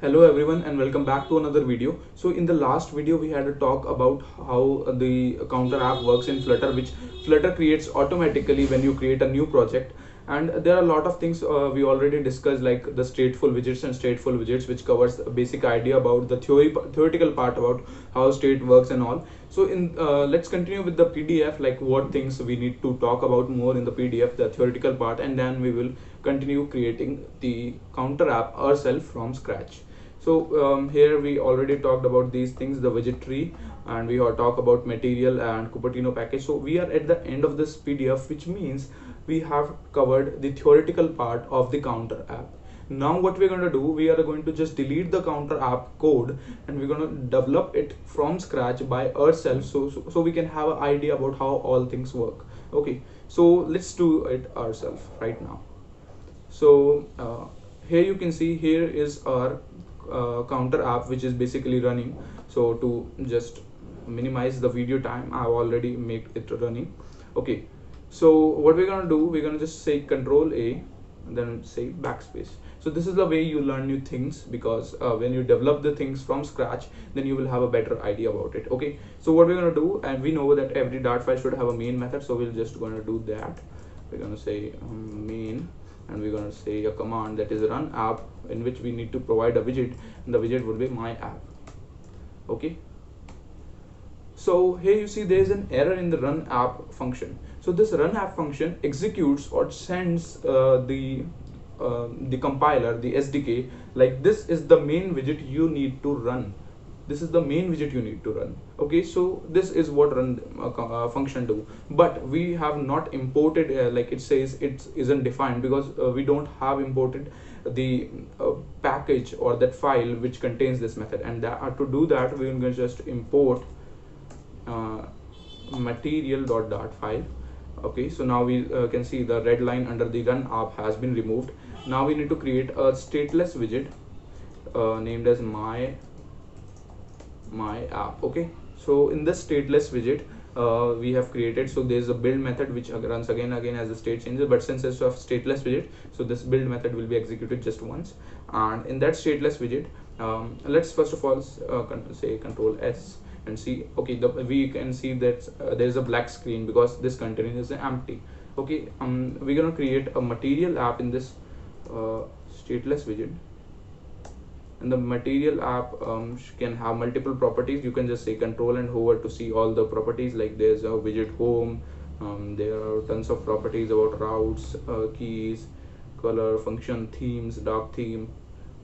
Hello everyone and welcome back to another video. So in the last video we had a talk about how the counter app works in Flutter, which Flutter creates automatically when you create a new project. And there are a lot of things we already discussed, like the stateful widgets and stateful widgets, which covers a basic idea about the theoretical part about how state works and all. So in let's continue with the PDF, like what things we need to talk about more in the PDF, the theoretical part, and then we will continue creating the counter app ourselves from scratch. So here we already talked about these things, the widget tree, and we have talked about material and Cupertino package. So we are at the end of this PDF, which means we have covered the theoretical part of the counter app. Now what we're going to do, we are going to just delete the counter app code and we're going to develop it from scratch by ourselves, so we can have an idea about how all things work. Okay, so let's do it ourselves right now. So here you can see, here is our counter app which is basically running. So to just minimize the video time, I've already made it running. Okay, so what we're gonna do, we're gonna just say Control A and then say backspace. So this is the way you learn new things, because when you develop the things from scratch, then you will have a better idea about it. Okay, so what we're gonna do, and we know that every Dart file should have a main method, so we're just gonna do that. We're gonna say main, and we're going to say a command that is run app, in which we need to provide a widget, and the widget will be my app. Okay, so here you see there is an error in the run app function. So this run app function executes or sends the compiler, the SDK, like this is the main widget you need to run. This is the main widget you need to run. Okay, so this is what run function do, but we have not imported, like it says it isn't defined, because we don't have imported the package or that file which contains this method. And to do that, we're going to just import material.dart file. Okay, so now we can see the red line under the run app has been removed. Now we need to create a stateless widget named as my app. Okay, so in this stateless widget we have created, so there's a build method which runs again as the state changes, but since it's a stateless widget, so this build method will be executed just once. And in that stateless widget, let's first of all say Control S and see. Okay, we can see that there is a black screen because this container is empty. Okay, we're gonna create a material app in this stateless widget, and the material app can have multiple properties. You can just say control and hover to see all the properties, like there's a widget home, there are tons of properties about routes, keys, color, function, themes, dark theme.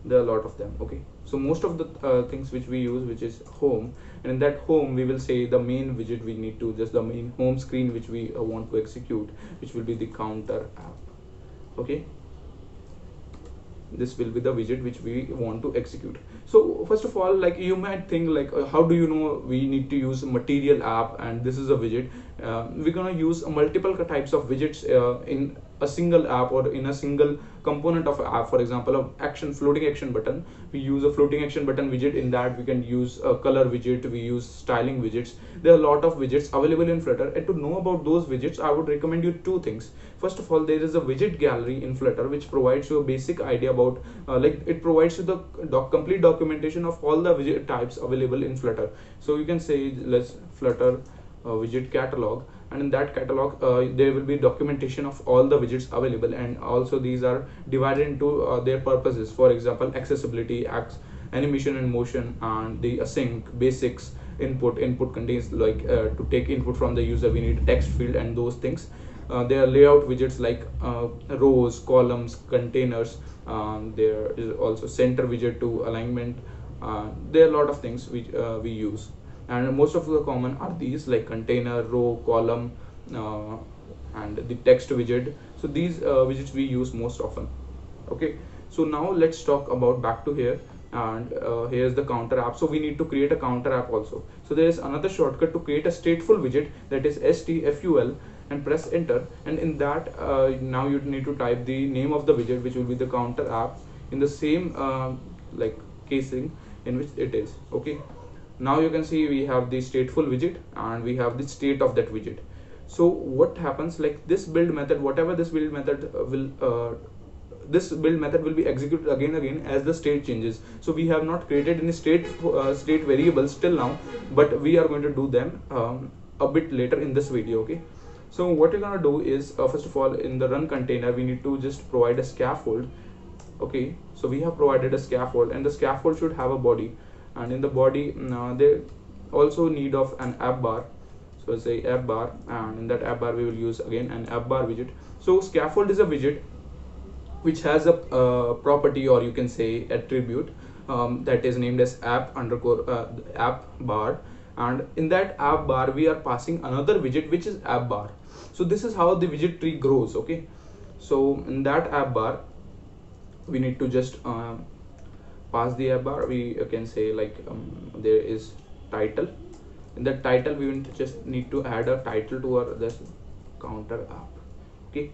There are a lot of them. Okay, so most of the things which we use, which is home, and in that home we will say the main widget we need to, just the main home screen which we want to execute, which will be the counter app. Okay, this will be the widget which we want to execute. So first of all, like you might think like how do you know we need to use material app and this is a widget? We're gonna use multiple types of widgets in a single app or in a single component of an app. For example, a action floating action button, we use a floating action button widget. In that we can use a color widget, we use styling widgets. There are a lot of widgets available in Flutter, and to know about those widgets I would recommend you two things. First of all, there is a widget gallery in Flutter which provides you a basic idea about like it provides you the complete documentation of all the widget types available in Flutter. So you can say let's Flutter widget catalog, and in that catalog there will be documentation of all the widgets available, and also these are divided into their purposes. For example, accessibility, animation and motion, and the async, basics, input contains like to take input from the user we need a text field and those things. There are layout widgets like rows, columns, containers. There is also center widget to alignment. There are a lot of things which we use, and most of the common are these, like container, row, column, and the text widget. So these widgets we use most often. Okay, so now let's talk about back to here, and here's the counter app. So we need to create a counter app also. So there is another shortcut to create a stateful widget, that is stful, and press enter. And in that now you need to type the name of the widget, which will be the counter app, in the same like casing in which it is. Okay, now you can see we have the stateful widget and we have the state of that widget. So what happens, like this build method, whatever this build method will this build method will be executed again and again as the state changes. So we have not created any state variables till now, but we are going to do them a bit later in this video. Okay, so what you're gonna do is first of all, in the run container we need to just provide a scaffold. Okay, so we have provided a scaffold, and the scaffold should have a body, and in the body they also need of an app bar. So say app bar, and in that app bar we will use again an app bar widget. So scaffold is a widget which has a property, or you can say attribute, that is named as app underscore app bar, and in that app bar we are passing another widget which is app bar. So this is how the widget tree grows. Okay, so in that app bar we need to just pass the app bar. We can say like there is title. In that title we will just need to add a title to our this counter app. Okay,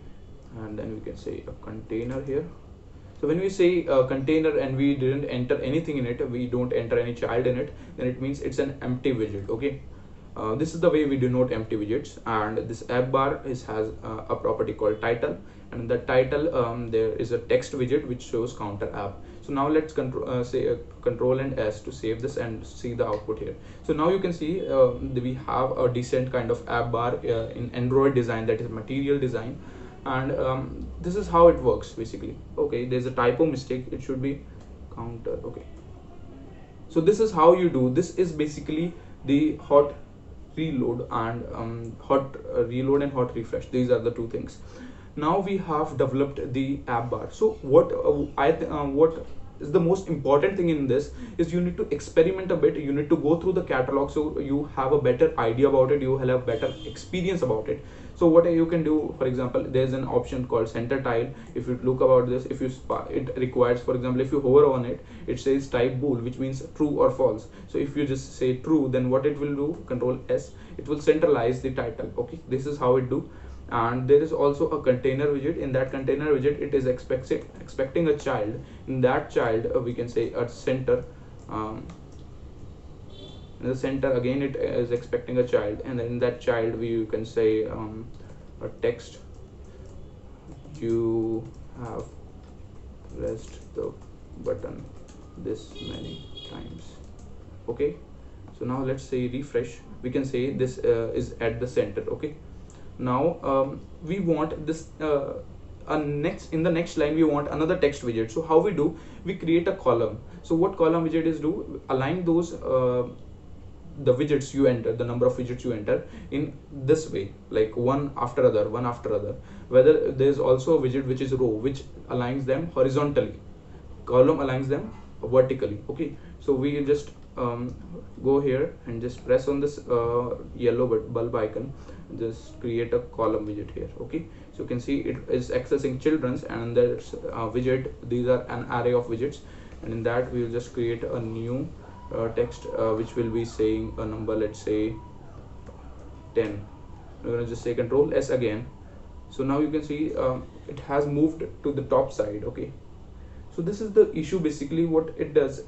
and then we can say a container here. So when we say container and we didn't enter anything in it, we don't enter any child in it, then it means it's an empty widget. Okay, this is the way we denote empty widgets. And this app bar has a property called title, and in the title there is a text widget which shows counter app. So now let's say control and S to save this and see the output here. So now you can see we have a decent kind of app bar in Android design, that is material design, and this is how it works basically. Okay, there's a typo mistake, it should be counter. Okay, so this is how you do. This is basically the hot reload and hot reload and hot refresh. These are the two things. Now we have developed the app bar. So what what is the most important thing in this is you need to experiment a bit. You need to go through the catalog so you have a better idea about it, you will have better experience about it. So what you can do, for example, there's an option called center tile. If you look about this, if you it requires, for example, if you hover on it, it says type bool, which means true or false. So if you just say true, then what it will do, control S, it will centralize the title. Okay, this is how it do. And there is also a container widget. In that container widget, it is expecting a child. In that child we can say a center, in the center again it is expecting a child, and then in that child you can say a text, you have pressed the button this many times. Okay, so now let's say refresh. We can say this is at the center. Okay, now we want this in the next line we want another text widget. So how we do, we create a column. So what column widget is do, align those the widgets you enter, the number of widgets you enter in this way, like one after other, one after other. Whether there is also a widget which is row, which aligns them horizontally, column aligns them vertically. Okay, so we just go here and just press on this yellow bulb icon, just create a column widget here. Okay, so you can see it is accessing children's, and there's a widget. These are an array of widgets, and in that we will just create a new text which will be saying a number, let's say 10. We're going to just say control S again. So now you can see it has moved to the top side. Okay, so this is the issue basically. What it does,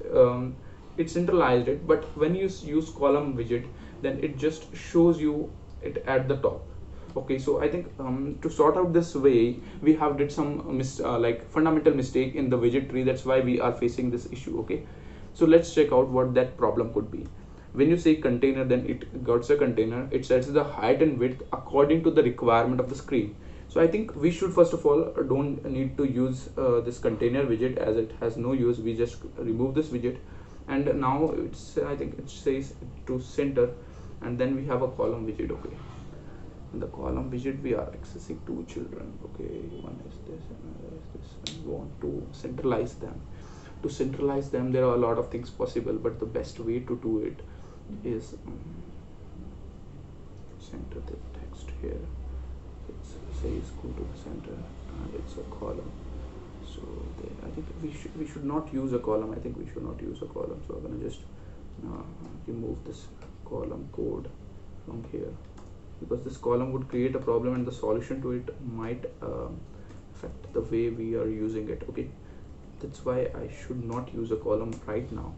it centralized it, but when you use column widget, then it just shows you it at the top. Okay, so I think to sort out this way, we have did some like fundamental mistake in the widget tree. That's why we are facing this issue. Okay, so let's check out what that problem could be. When you say container, then it gets a container, it sets the height and width according to the requirement of the screen. So I think we should first of all don't need to use this container widget, as it has no use. We just remove this widget, and now it's, I think it says to center, and then we have a column widget. Okay, in the column widget we are accessing two children. Okay, one is this and another is this, and we want to centralize them. To centralize them, there are a lot of things possible, but the best way to do it is center the text here. It says go to the center, and it's a column. So I think we should not use a column. I think we should not use a column. So I'm gonna just remove this column code from here, because this column would create a problem, and the solution to it might affect the way we are using it. Okay, that's why I should not use a column right now.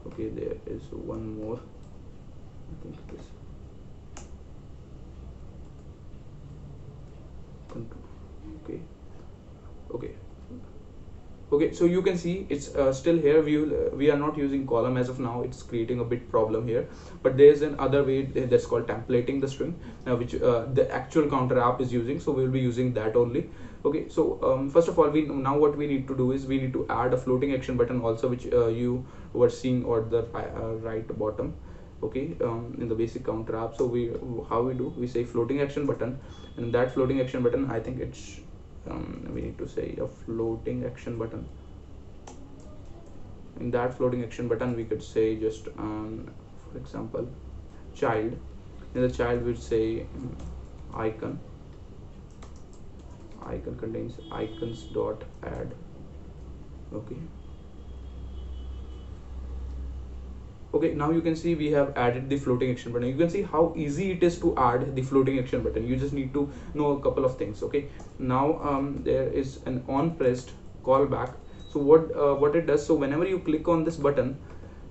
Okay, there is one more. I think this control. Okay, Okay, so you can see it's still here. We are not using column as of now. It's creating a bit problem here, but there's an other way that's called templating the string, which the actual counter app is using. So we'll be using that only. Okay, so first of all, what we need to do is we need to add a floating action button also, which you were seeing at the right bottom. Okay, in the basic counter app. So we say floating action button, and that floating action button, I think it's we need to say a floating action button. In that floating action button, we could say just for example, child. In the child, we'd say icon. Icon contains icons dot add. Okay, now you can see we have added the floating action button. You can see how easy it is to add the floating action button. You just need to know a couple of things. Okay, now there is an on pressed callback. So what it does, so whenever you click on this button,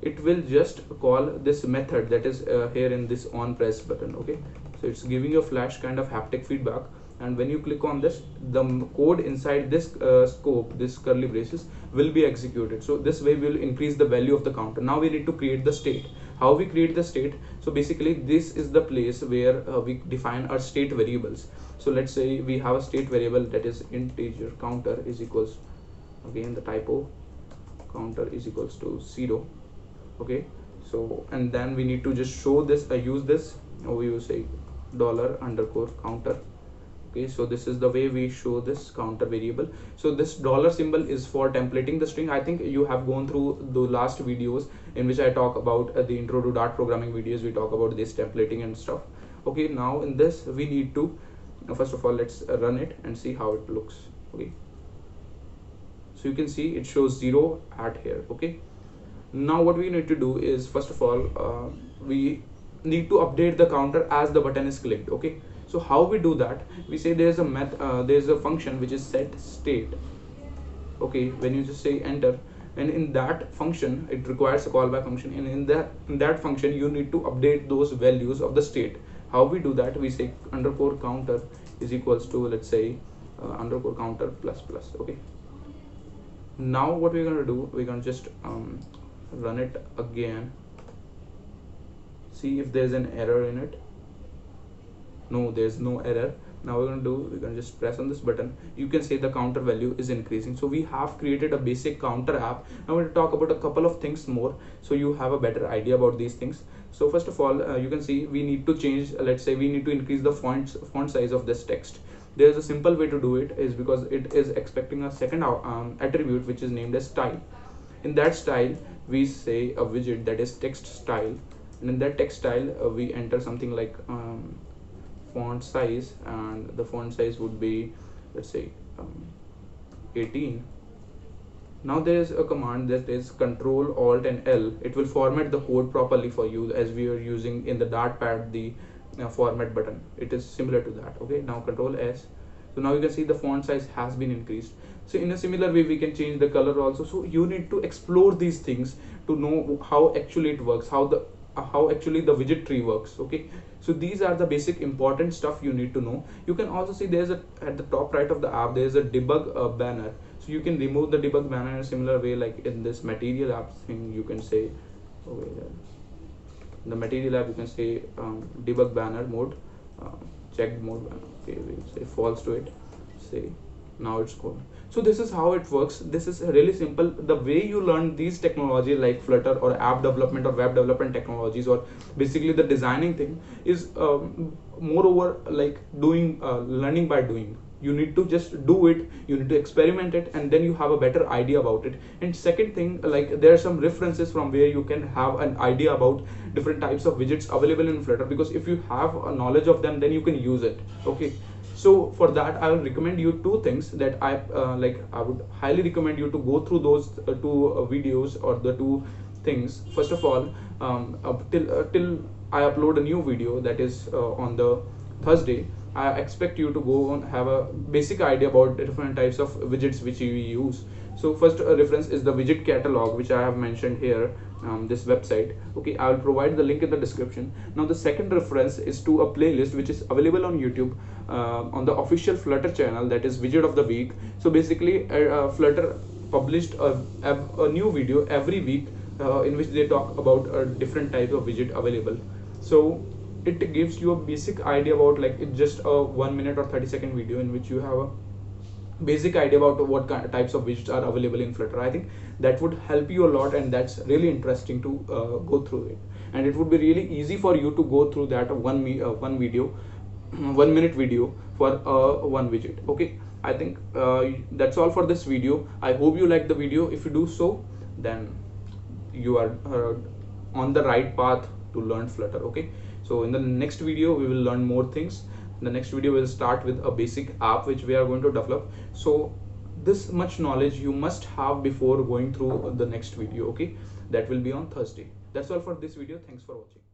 it will just call this method that is here in this on press button. Okay, so it's giving you a flash kind of haptic feedback, and when you click on this, the code inside this scope, this curly braces, will be executed. So this way we will increase the value of the counter. Now we need to create the state. How we create the state? So basically this is the place where we define our state variables. So let's say we have a state variable that is integer counter is equals, again the typo, counter is equals to 0. Okay, so and then we need to just show this, use this, or we will say $_counter. Okay, so this is the way we show this counter variable. So this dollar symbol is for templating the string. I think you have gone through the last videos in which I talk about the intro to Dart programming videos. We talk about this templating and stuff. Okay, now in this we need to first of all, let's run it and see how it looks. Okay, so you can see it shows 0 at here. Okay, now what we need to do is first of all we need to update the counter as the button is clicked. Okay, so how we do that? We say there's a function which is set state. Okay, when you just say enter, and in that function it requires a callback function, and in that function you need to update those values of the state. How we do that? We say _counter is equals to, let's say _counter plus plus. Okay, now what we're gonna do, we're gonna just run it again, see if there's an error in it. No, there's no error. Now we're gonna just press on this button. You can say the counter value is increasing. So we have created a basic counter app. Now we'll talk about a couple of things more, so you have a better idea about these things. So first of all, you can see we need to change, let's say we need to increase the font size of this text. There's a simple way to do it, is because it is expecting a second attribute which is named as style. In that style we say a widget that is text style, and in that text style we enter something like font size, and the font size would be, let's say 18. Now there is a command that is Control Alt and L. It will format the code properly for you, as we are using in the Dartpad the format button. It is similar to that. Okay, now Control S. So now you can see the font size has been increased. So in a similar way we can change the color also. So you need to explore these things to know how actually it works, how actually the widget tree works. Okay, so these are the basic important stuff you need to know. You can also see there's at the top right of the app there's a debug banner, so you can remove the debug banner in a similar way, like in this material app thing. You can say in the material app you can say debug banner mode, checked mode. Okay, we'll say false to it, say now it's gone. So this is how it works. This is really simple. The way you learn these technology like Flutter or app development or web development technologies, or basically the designing thing, is moreover like doing learning by doing. You need to just do it, you need to experiment it, and then you have a better idea about it. And second thing, like there are some references from where you can have an idea about different types of widgets available in Flutter, because if you have a knowledge of them, then you can use it. Okay, so for that I will recommend you two things that I would highly recommend you to go through those two videos, or the two things. First of all, till I upload a new video, that is on the Thursday, I expect you to go and have a basic idea about different types of widgets which we use. So first reference is the widget catalog, which I have mentioned here, this website. Okay, I will provide the link in the description. Now the second reference is to a playlist which is available on YouTube on the official Flutter channel, that is Widget of the Week. So basically Flutter published a new video every week in which they talk about a different type of widget available. So it gives you a basic idea about, like, it's just a 1 minute or 30-second video in which you have a basic idea about what kind of types of widgets are available in Flutter. I think that would help you a lot, and that's really interesting to go through it. And it would be really easy for you to go through that one video, 1 minute video for one widget. Okay, I think that's all for this video. I hope you like the video. If you do so, then you are on the right path to learn Flutter. Okay, so in the next video we will learn more things. The next video will start with a basic app which we are going to develop. So this much knowledge you must have before going through the next video. Okay, that will be on Thursday. That's all for this video. Thanks for watching.